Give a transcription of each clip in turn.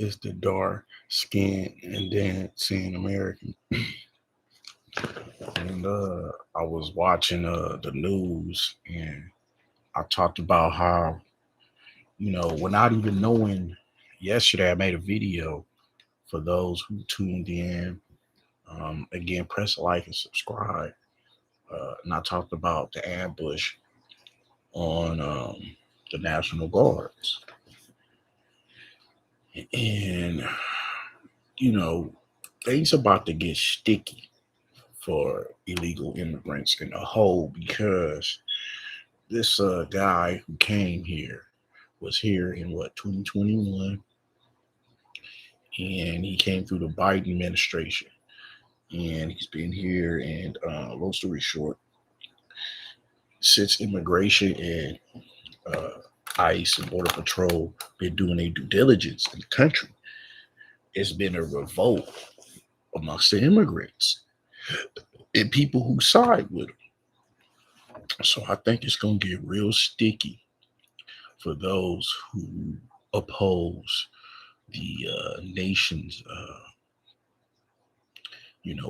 is the dark skin and then seeing American. And I was watching the news and I talked about how, without even knowing, yesterday I made a video for those who tuned in. Again, press like and subscribe. And I talked about the ambush on the National Guards. And, you know, things about to get sticky for illegal immigrants in a whole because this guy who came here was here in what 2021, and he came through the Biden administration, and he's been here. And long story short, since immigration and uh, ICE and Border Patrol been doing their due diligence in the country, it's been a revolt amongst the immigrants and people who side with them. So I think it's gonna get real sticky for those who oppose the nation's,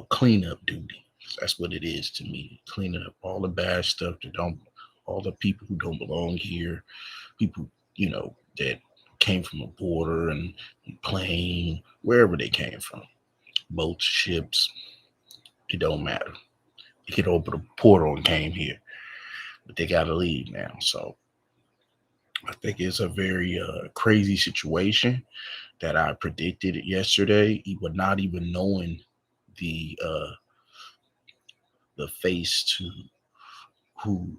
cleanup duty. That's what it is to me. Cleaning up all the bad stuff that don't, all the people who don't belong here, people, that came from a border and plane, wherever they came from, boats, ships, it don't matter. They could open a portal and came here, but they got to leave now. So I think it's a very crazy situation that I predicted it yesterday, but not even knowing the face to who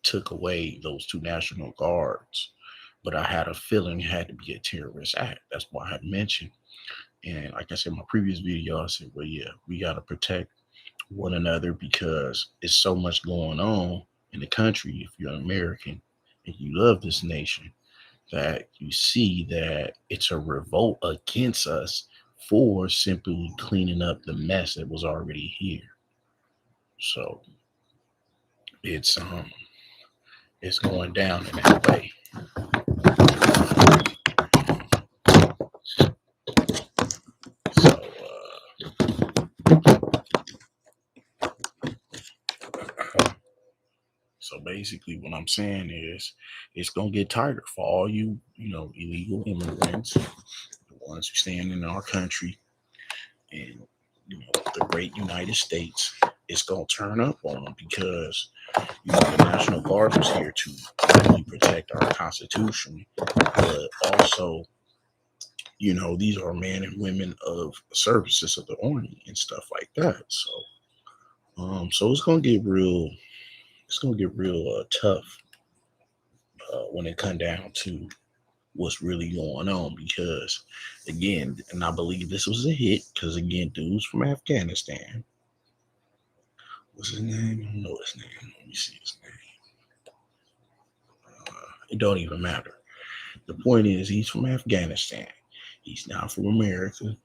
took away those two National Guards. But I had a feeling it had to be a terrorist act. That's why I had mentioned. And like I said in my previous video, I said, well, yeah, we got to protect one another because it's so much going on in the country. If you're an American and you love this nation, that you see that it's a revolt against us for simply cleaning up the mess that was already here. So it's it's going down in that way. So so basically what I'm saying is it's gonna get tighter for all you, illegal immigrants, the ones who stand in our country and the great United States. It's gonna turn up on them because the National Guard was here to not only protect our Constitution, but also, these are men and women of services of the Army and stuff like that. So it's gonna get real. It's gonna get real tough when it come down to what's really going on because, again, and I believe this was a hit because again, dudes from Afghanistan. What's his name? I don't know his name. Let me see his name. It don't even matter. The point is, he's from Afghanistan. He's not from America,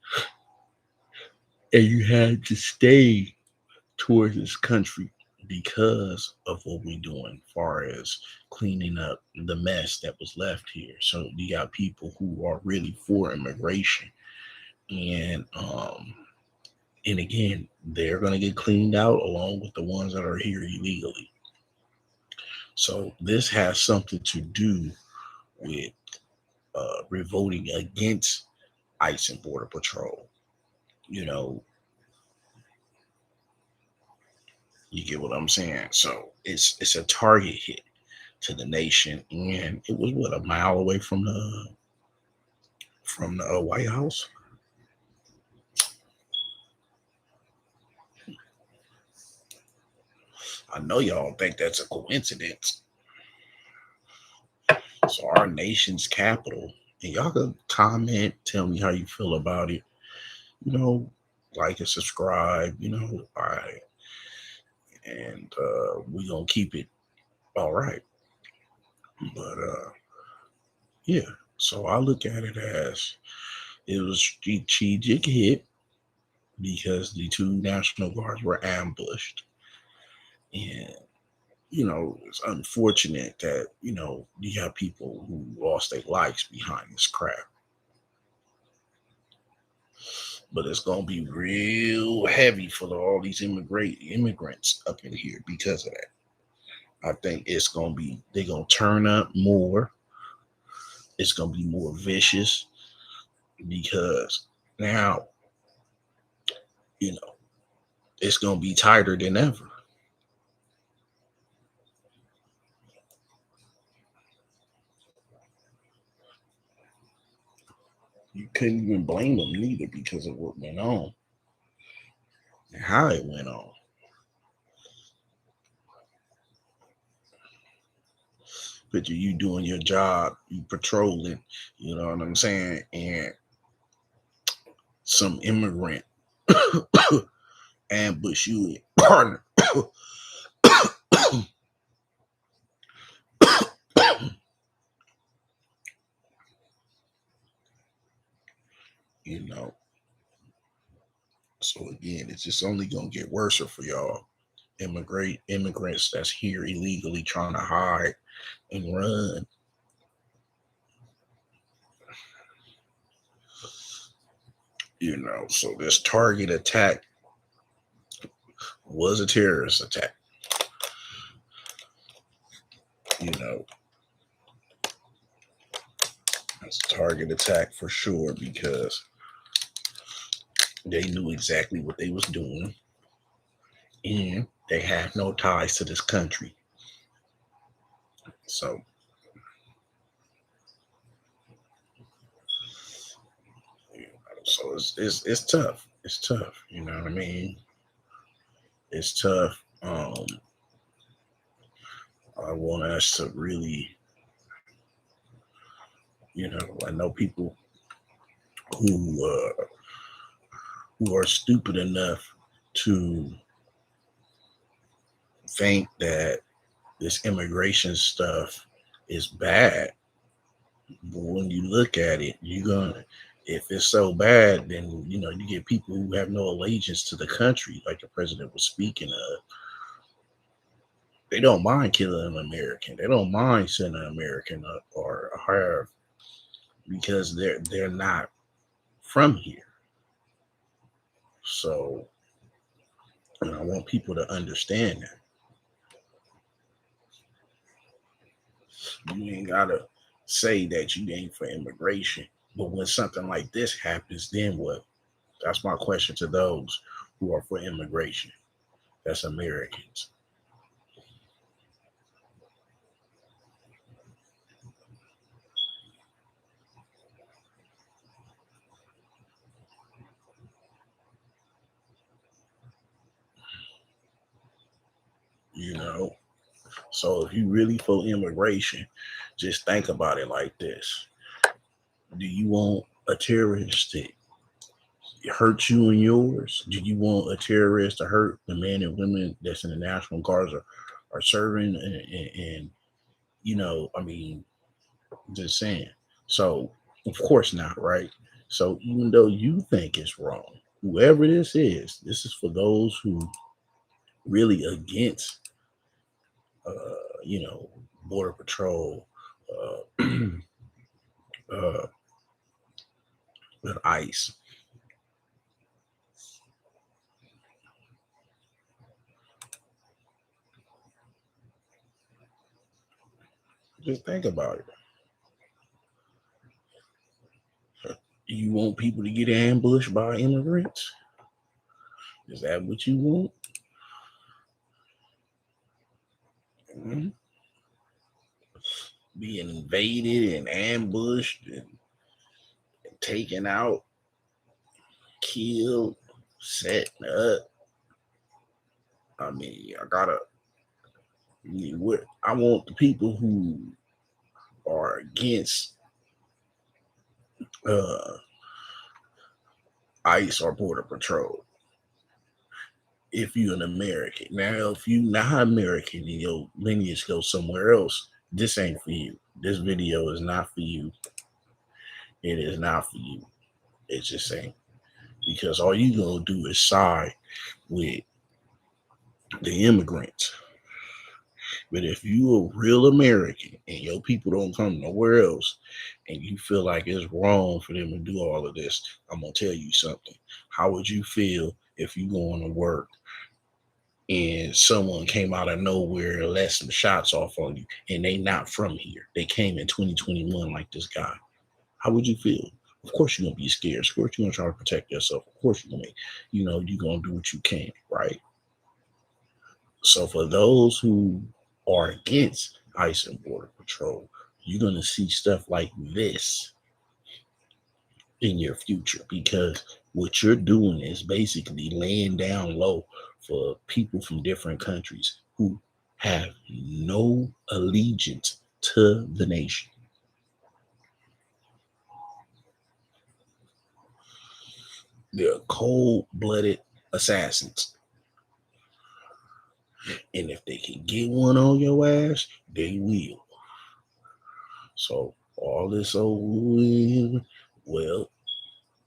and you had to stay towards this country because of what we're doing, as far as cleaning up the mess that was left here. So you got people who are really for immigration, and and again, they're gonna get cleaned out along with the ones that are here illegally. So this has something to do with revolting against ICE and Border Patrol. You know, you get what I'm saying. So it's a target hit to the nation, and it was what, a mile away from the White House. I know y'all think that's a coincidence. So our nation's capital, and y'all can comment, tell me how you feel about it. You know, like and subscribe. All right, and we gonna keep it all right. But yeah. So I look at it as it was a strategic hit because the two National Guards were ambushed. And, it's unfortunate that, you have people who lost their lives behind this crap. but it's gonna be real heavy for all these immigrants up in here because of that. I think it's gonna be they're gonna turn up more. It's gonna be more vicious because now you know it's gonna be tighter than ever. You couldn't even blame them neither because of what went on and how it went on. Picture you doing your job, you patrolling, you know what I'm saying, and some immigrant ambush you, partner. you know. So again, it's just only gonna get worse for y'all immigrants that's here illegally trying to hide and run. So this target attack was a terrorist attack. You know, it's a target attack for sure because they knew exactly what they was doing and they have no ties to this country. So, it's tough. It's tough. You know what I mean? It's tough. I want us to really, I know people who are stupid enough to think that this immigration stuff is bad. But when you look at it, if it's so bad, then you get people who have no allegiance to the country, like the president was speaking of. They don't mind killing an American. They don't mind sending an American up or higher because they're not from here. So I want people to understand that. You ain't gotta say that you ain't for immigration. But when something like this happens, then what? That's my question to those who are for immigration. That's Americans. You know? So if you really for immigration, just think about it like this. Do you want a terrorist to hurt you and yours? Do you want a terrorist to hurt the men and women that's in the National Guards are serving? And I mean, just saying. So, of course not, right? So, even though you think it's wrong, whoever this is for those who really against, you know, border patrol, uh, uh, with ICE. Just think about it. You want people to get ambushed by immigrants? Is that what you want? Mhm. Being invaded and ambushed and taken out, killed, set up. I mean, I want the people who are against uh, ICE or Border Patrol. If you're an American, now if you not American and your lineage goes somewhere else, this ain't for you. This video is not for you. It is not for you. It's just saying because all you gonna do is side with the immigrants. But if you a real American and your people don't come nowhere else and you feel like it's wrong for them to do all of this, I'm gonna tell you something. How would you feel if you going to work and someone came out of nowhere and let some shots off on you, and they not from here? They came in 2021 like this guy. How would you feel? Of course you're gonna be scared. Of course you're gonna try to protect yourself. Of course you're gonna, you're gonna do what you can, right? So for those who are against ICE and Border Patrol, you're gonna see stuff like this in your future, because what you're doing is basically laying down low for people from different countries who have no allegiance to the nation. They're cold-blooded assassins. And if they can get one on your ass, they will. So all this old, well,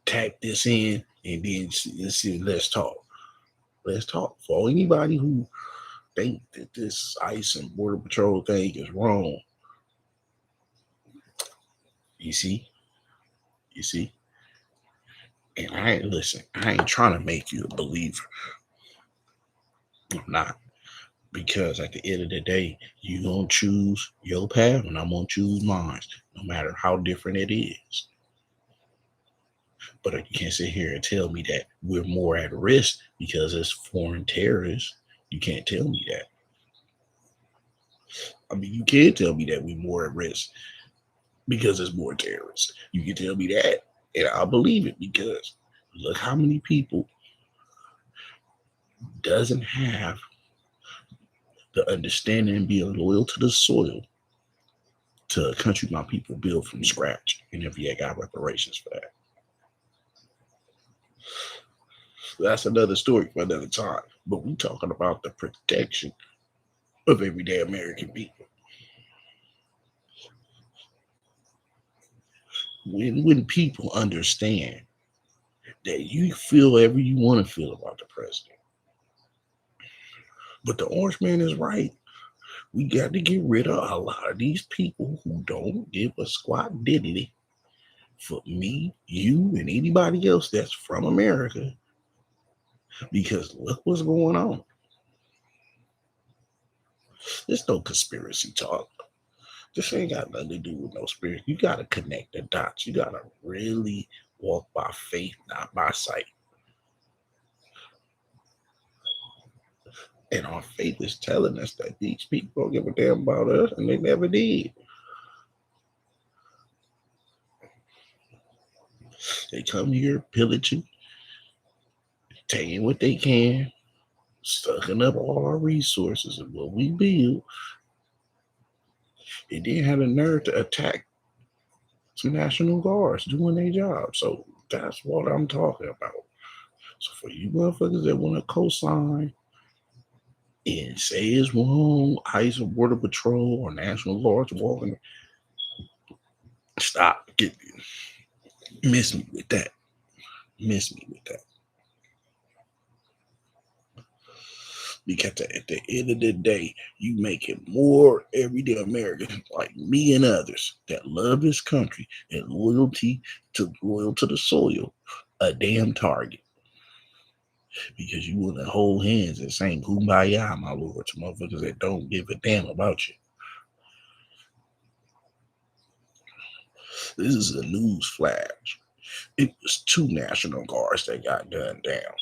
tack this in and then let's talk. Let's talk. For anybody who think that this ICE and Border Patrol thing is wrong, you see, you see. And I ain't trying to make you a believer. I'm not. Because at the end of the day, you gonna choose your path and I'm gonna choose mine, no matter how different it is. But you can't sit here and tell me that we're more at risk because it's foreign terrorists. You can't tell me that. I mean, you can tell me that we're more at risk because it's more terrorists. You can tell me that, and I'll believe it, because look how many people doesn't have the understanding and being loyal to the soil to a country my people build from scratch, and if you got reparations for that. That's another story for another time. But we talking about the protection of everyday American people. When people understand that you feel whatever you want to feel about the president, but the orange man is right. We got to get rid of a lot of these people who don't give a squat diddly for me, you, and anybody else that's from America. Because look what's going on. There's no conspiracy talk. This ain't got nothing to do with no spirit. You got to connect the dots. You got to really walk by faith, not by sight. And our faith is telling us that these people don't give a damn about us, and they never did. They come here pillaging, taking what they can, sucking up all our resources and what we build. They didn't have the nerve to attack some National Guards doing their job. So that's what I'm talking about. So for you motherfuckers that want to co-sign and say it's wrong, ICE or Border Patrol or National Guards walking, stop. Miss me with that. Miss me with that. Because at the end of the day, you make it more everyday Americans like me and others that love this country and loyal to the soil a damn target. Because you want to hold hands and sing kumbaya, my lord, to motherfuckers that don't give a damn about you. This is a news flash. It was 2 National Guards that got gunned down.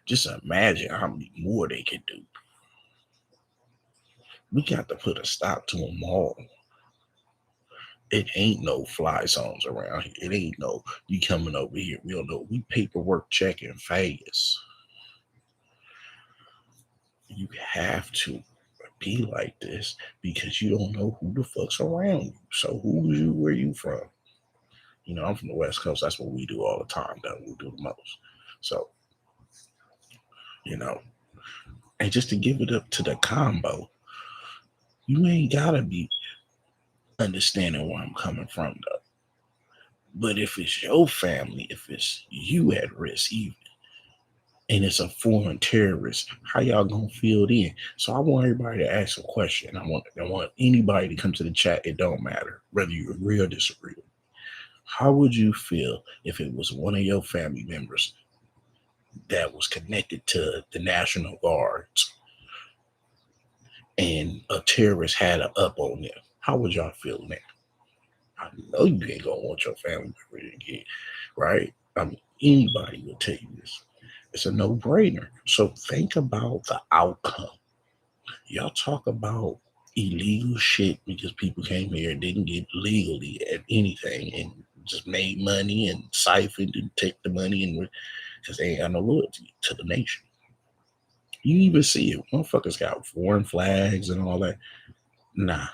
Just imagine how many more they could do. We got to put a stop to them all. It ain't no fly zones around here. It ain't no you coming over here. We don't know. We paperwork checking fast. You have to be like this because you don't know who the fuck's around you. So who's you? Where you from? I'm from the West Coast. That's what we do all the time. That we do the most. So, and just to give it up to the combo, you ain't gotta be understanding where I'm coming from, though. But if it's your family, if it's you at risk, even, and it's a foreign terrorist, how y'all gonna feel then? So I want everybody to ask a question. I want anybody to come to the chat. It don't matter whether you agree or disagree. How would you feel if it was one of your family members that was connected to the National Guards and a terrorist had an up on them? How would y'all feel now? I know you ain't gonna want your family member to get right. I mean, anybody will tell you this. It's a no-brainer. So think about the outcome. Y'all talk about illegal shit because people came here and didn't get legally at anything and just made money and siphoned and take the money and because they ain't got no loyalty to the nation. You even see it. Motherfuckers got foreign flags and all that. Nah,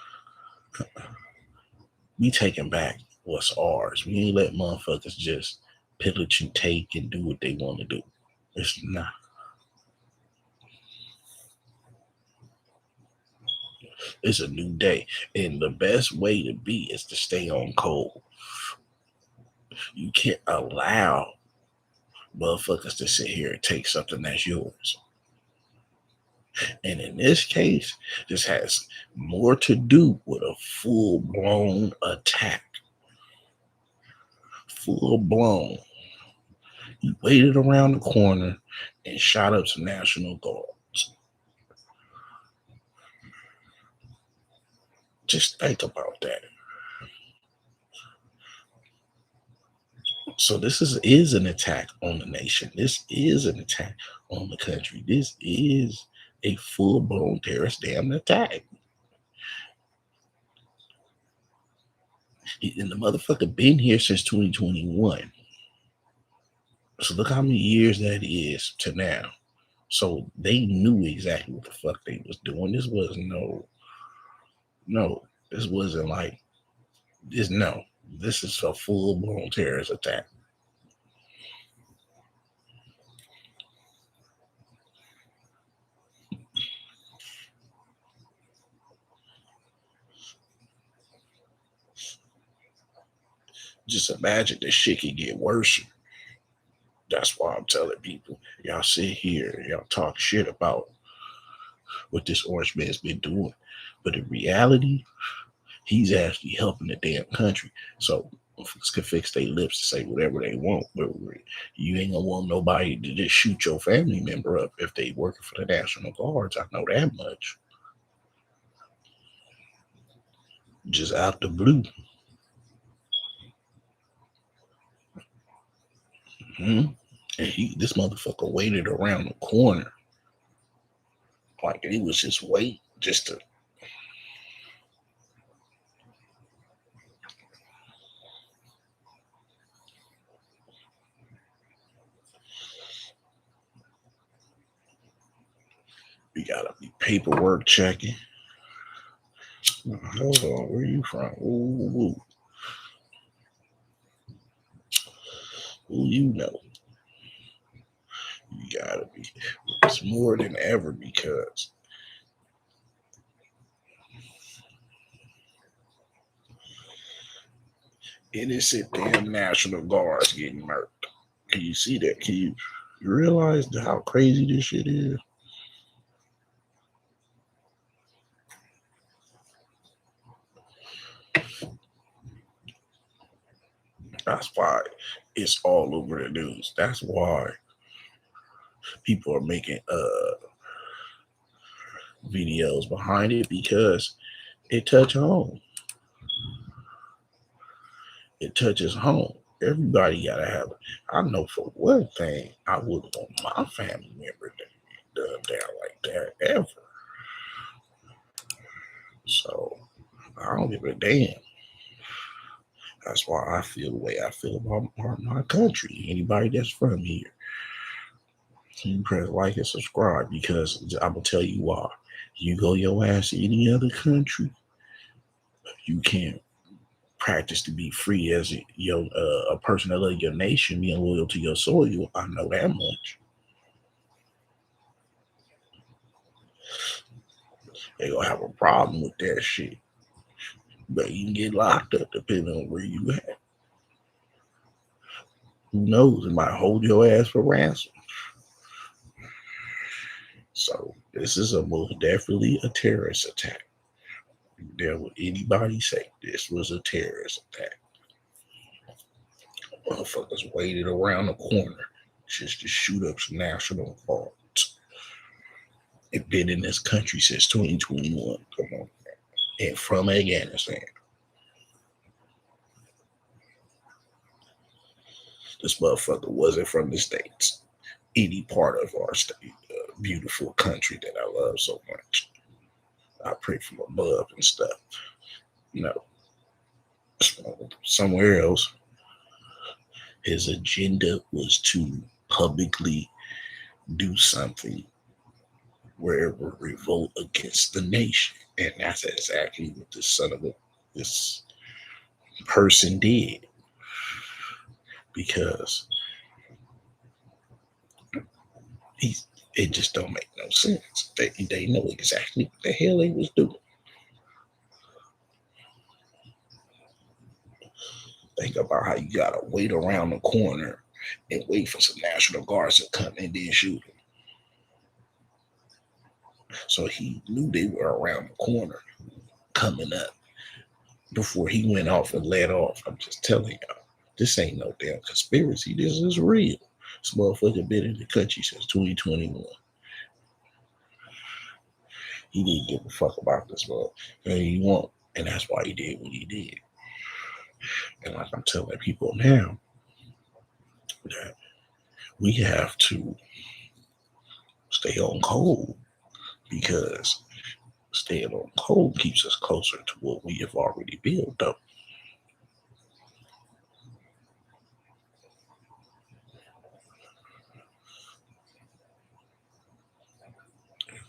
we taking back what's ours. We ain't let motherfuckers just pillage and take and do what they want to do. It's not. It's a new day. And the best way to be is to stay on code. You can't allow motherfuckers to sit here and take something that's yours. And in this case, this has more to do with a full-blown attack. Full-blown. He waited around the corner and shot up some National Guards. Just think about that. So this is an attack on the nation. This is an attack on the country. This is a full-blown terrorist damn attack. And the motherfucker been here since 2021. So look how many years that is to now. So they knew exactly what the fuck they was doing. This was no. This wasn't like this. No, this is a full-blown terrorist attack. Just imagine this shit could get worse. That's why I'm telling people, y'all sit here, y'all talk shit about what this orange man's been doing. But in reality, he's actually helping the damn country. So folks can fix their lips to say whatever they want. But you ain't gonna want nobody to just shoot your family member up if they working for the National Guards. I know that much. Just out the blue. Mm-hmm. And this motherfucker waited around the corner. Like he was just waiting just to. We gotta be paperwork checking. Hold on, where you from? Ooh, you know. You gotta be. It's more than ever because innocent damn National Guards getting murdered. Can you see that? Can you realize how crazy this shit is? That's why it's all over the news. That's why people are making videos behind it because it touches home. It touches home. Everybody gotta have it. I know for one thing, I wouldn't want my family member to be done down like that ever. So I don't give a damn. That's why I feel the way I feel about my country. Anybody that's from here, you press like and subscribe because I'm gonna tell you why. You go your ass to any other country, you can't practice to be free as a person that love your nation, being loyal to your soil. I know that much. They gonna have a problem with that shit. But you can get locked up depending on where you at. Who knows? It might hold your ass for ransom. So this is a most definitely a terrorist attack. There would anybody say this was a terrorist attack? Motherfuckers waited around the corner just to shoot up some National Guards. It's been in this country since 2021. Come on. And from Afghanistan. This motherfucker wasn't from the States. Any part of our state, beautiful country that I love so much. I pray from above and stuff. No. Somewhere else, his agenda was to publicly do something where it would revolt against the nation. And that's exactly what this person did. Because it just don't make no sense. They know exactly what the hell they was doing. Think about how you gotta wait around the corner and wait for some National Guards to come and then shoot him. So he knew they were around the corner coming up before he went off and let off. I'm just telling y'all, this ain't no damn conspiracy. This is real. This motherfucker been in the country since 2021. He didn't give a fuck about this motherfucker. He won't. And that's why he did what he did. And like I'm telling people now, that we have to stay on code, because staying on code keeps us closer to what we have already built up.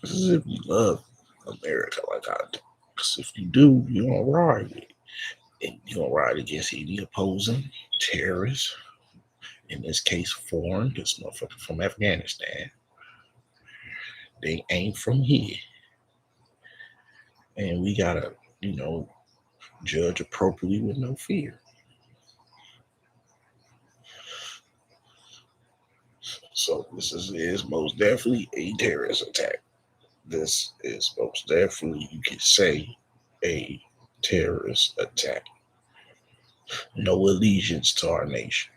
This is if you love America like I do. Because if you do, you're going to ride with it. And you're going to ride against any opposing terrorists, in this case, foreign, this motherfucker from Afghanistan. They ain't from here. And we got to, judge appropriately with no fear. So this is most definitely a terrorist attack. This is most definitely, you can say, a terrorist attack. No allegiance to our nation.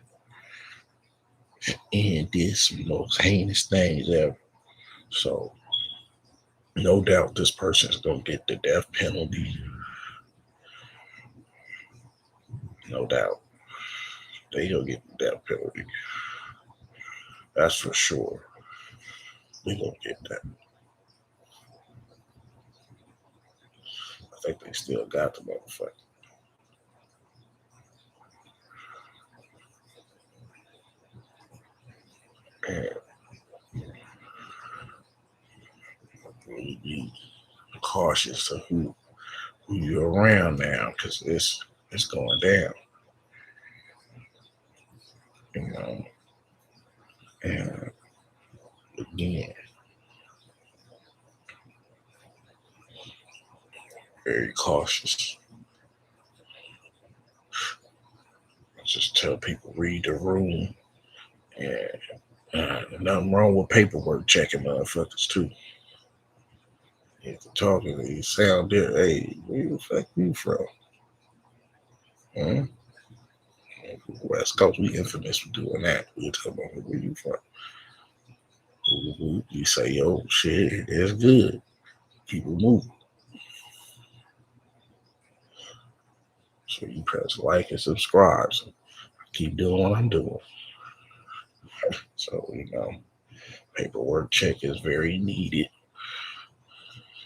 And this most heinous things ever. So no doubt this person is going to get the death penalty. No doubt. They going to get the death penalty. That's for sure. They going to get that. I think they still got the motherfucker. And be cautious of who you're around now, because it's going down. And again, very cautious. I just tell people, read the room. And nothing wrong with paperwork checking motherfuckers too. If you're talking, you sound there. Hey, where the fuck you from? Huh? West Coast, we infamous for doing that. We tell them where you from. You say, yo, shit, it's good. Keep it moving. So you press like and subscribe. So keep doing what I'm doing. So, paperwork check is very needed.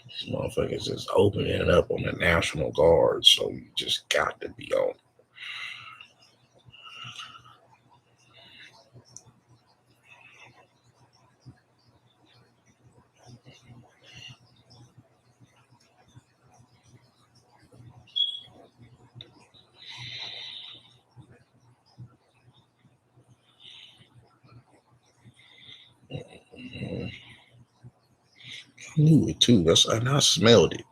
These motherfuckers is opening it up on the National Guard, so you just got to be on. I knew it too. And I smelled it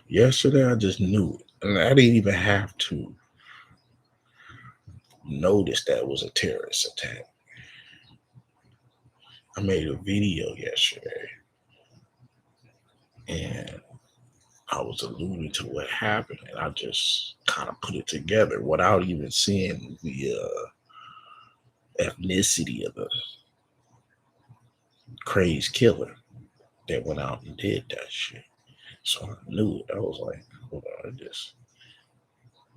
yesterday. I just knew it, and I didn't even have to notice that it was a terrorist attack. I made a video yesterday, and I was alluding to what happened, and I just kind of put it together without even seeing the ethnicity of the crazed killer that went out and did that shit. So I knew it. I was like, hold on,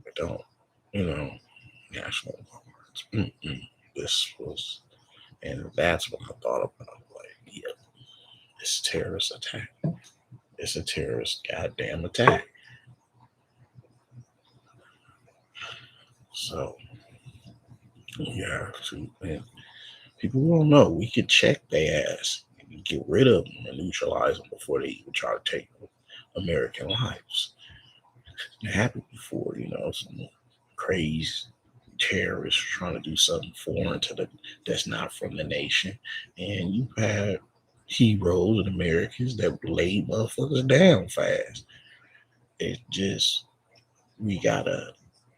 I don't, you know, national guards. This was, and that's what I thought about. Like, yeah, it's a terrorist attack. It's a terrorist goddamn attack. So yeah, and people won't know. We could check their ass, and get rid of them, and neutralize them before they even try to take American lives. It happened before, some crazy terrorists trying to do something foreign to the that's not from the nation, and you had heroes and Americans that laid motherfuckers down fast. It just we gotta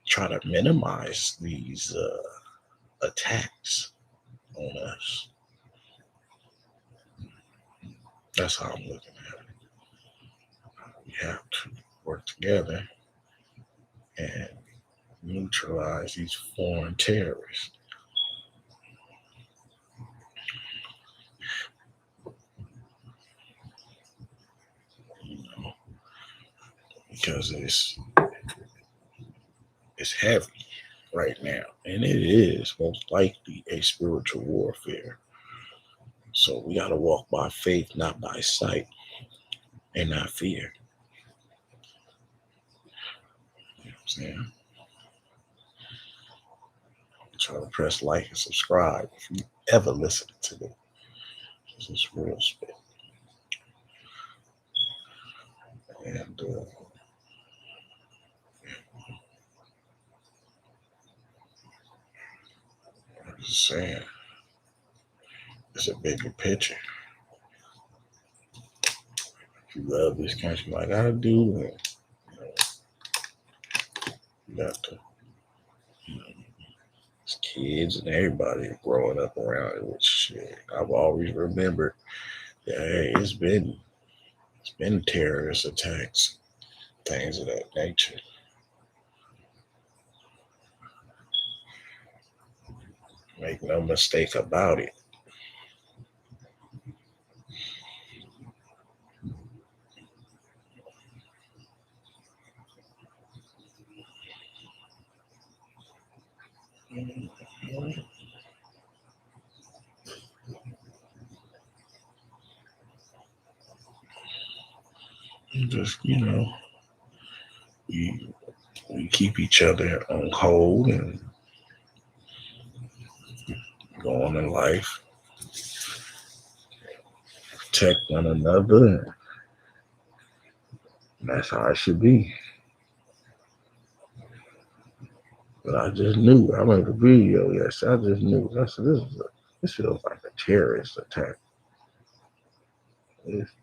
try to minimize these attacks on us. That's how I'm looking at it. We have to work together and neutralize these foreign terrorists. You know, because it's heavy right now, and it is most likely a spiritual warfare. So we got to walk by faith, not by sight, and not fear. You know what I'm saying? Try to press like and subscribe if you ever listen to me. This is real spit. And I'm just saying, it's a bigger picture. If you love this country like I do, and you got to, you know, it's kids and everybody growing up around it with shit. I've always remembered that hey, it's been terrorist attacks, things of that nature. Make no mistake about it. Just we we keep each other on hold and go on in life, protect one another, and that's how it should be. But I just knew. I made a video. Yes, I just knew. I said, this feels like a terrorist attack.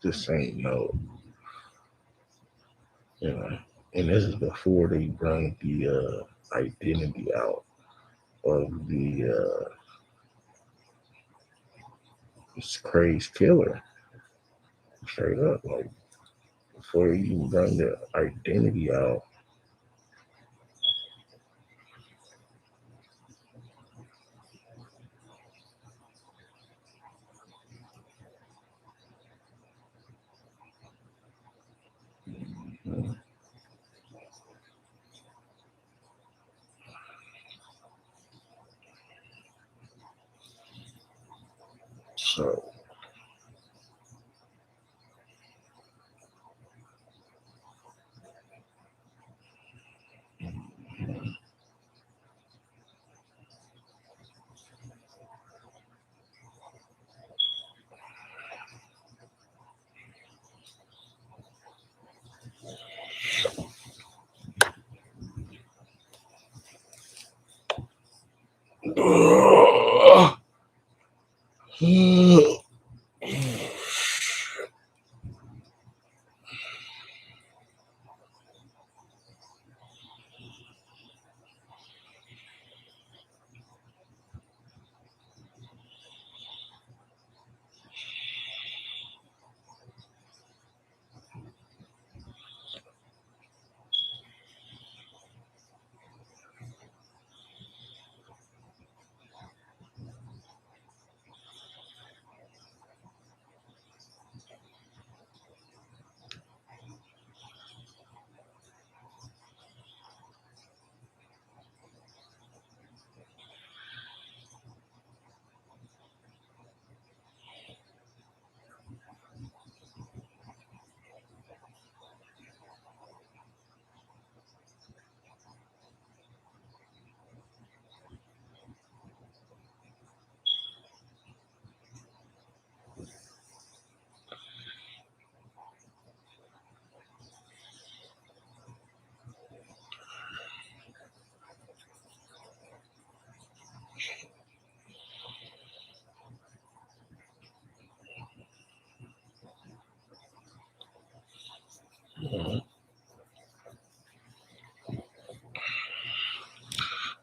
This ain't no, you know. And this is before they bring the identity out of the this crazed killer. Straight up, like before you even bring the identity out. So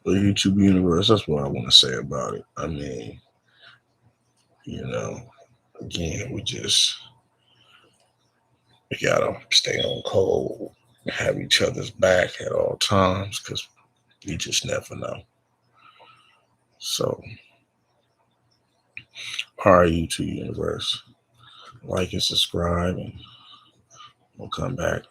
But YouTube universe, that's what I want to say about it. I mean, again, we gotta stay on code, have each other's back at all times, because you just never know. So, all right, YouTube universe, like and subscribe, and we'll come back.